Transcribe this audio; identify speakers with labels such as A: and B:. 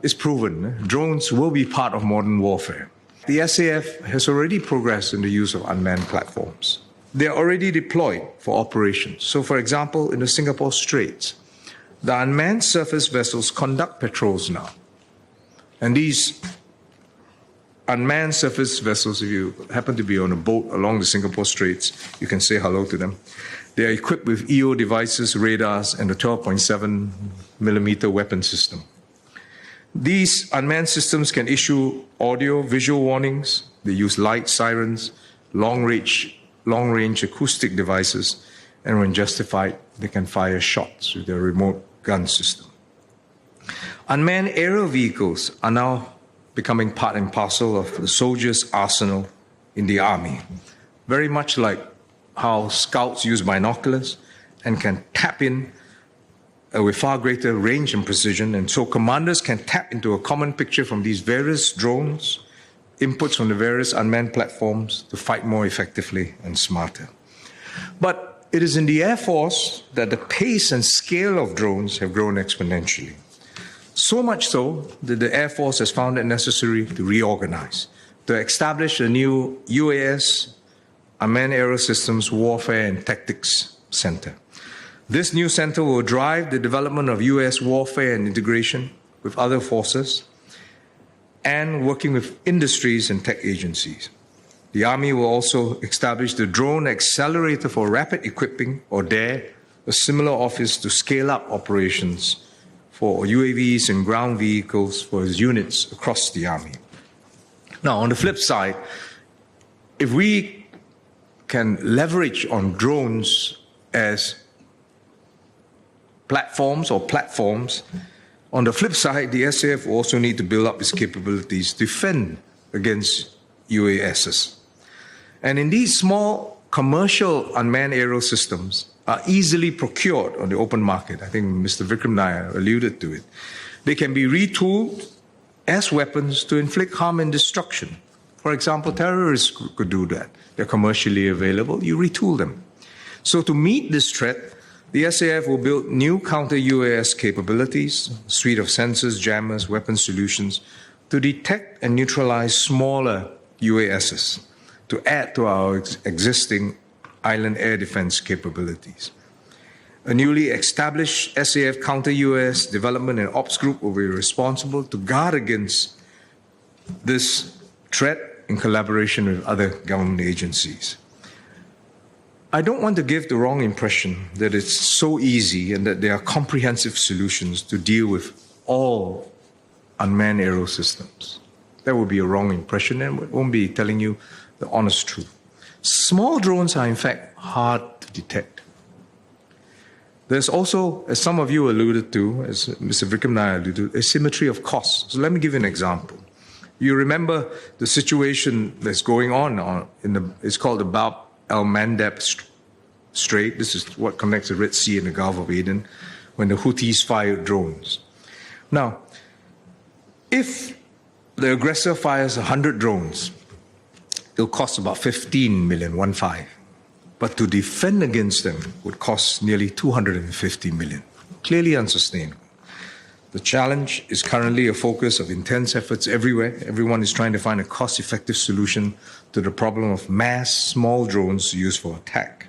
A: is proven. Drones will be part of modern warfare. The SAF has already progressed in the use of unmanned platforms. They are already deployed for operations. So, for example, in the Singapore Straits, the unmanned surface vessels conduct patrols now. And these unmanned surface vessels, if you happen to be on a boat along the Singapore Straits, you can say hello to them. They are equipped with EO devices, radars, and a 12.7 millimeter weapon system. These unmanned systems can issue audio, visual warnings. They use light, sirens, long-range acoustic devices, and when justified, they can fire shots with their remote gun system. Unmanned aerial vehicles are now becoming part and parcel of the soldiers' arsenal in the army, very much like how scouts use binoculars and can tap in with far greater range and precision, and so commanders can tap into a common picture from these various drones, inputs from the various unmanned platforms to fight more effectively and smarter. But it is in the Air Force that the pace and scale of drones have grown exponentially. So much so that the Air Force has found it necessary to reorganize, to establish a new UAS, Unmanned Aerial Systems Warfare and Tactics Center. This new center will drive the development of UAS warfare and integration with other forces and working with industries and tech agencies. The Army will also establish the Drone Accelerator for Rapid Equipping, or DARE, a similar office to scale up operations for UAVs and ground vehicles for its units across the Army. Now, on the flip side, if we can leverage on drones as platforms, on the flip side, the SAF will also need to build up its capabilities to defend against UASs. And indeed, small commercial unmanned aerial systems are easily procured on the open market. I think Mr. Vikram Nair alluded to it. They can be retooled as weapons to inflict harm and destruction. For example, terrorists could do that. They're commercially available. You retool them. So to meet this threat, the SAF will build new counter-UAS capabilities, a suite of sensors, jammers, weapon solutions to detect and neutralize smaller UASs to add to our existing island air defense capabilities. A newly established SAF counter-UAS development and ops group will be responsible to guard against this threat in collaboration with other government agencies. I don't want to give the wrong impression that it's so easy and that there are comprehensive solutions to deal with all unmanned aerial systems. That would be a wrong impression and won't be telling you the honest truth. Small drones are in fact hard to detect. There's also, as some of you alluded to, as Mr. Vikram Nair alluded to, asymmetry of costs. So let me give you an example. You remember the situation that's going on it's called the Bab el-Mandeb Strait. This is what connects the Red Sea and the Gulf of Aden, when the Houthis fired drones. Now, if the aggressor fires 100 drones, it'll cost about 15 million. But to defend against them would cost nearly 250 million. Clearly unsustainable. The challenge is currently a focus of intense efforts everywhere. Everyone is trying to find a cost-effective solution to the problem of mass small drones used for attack.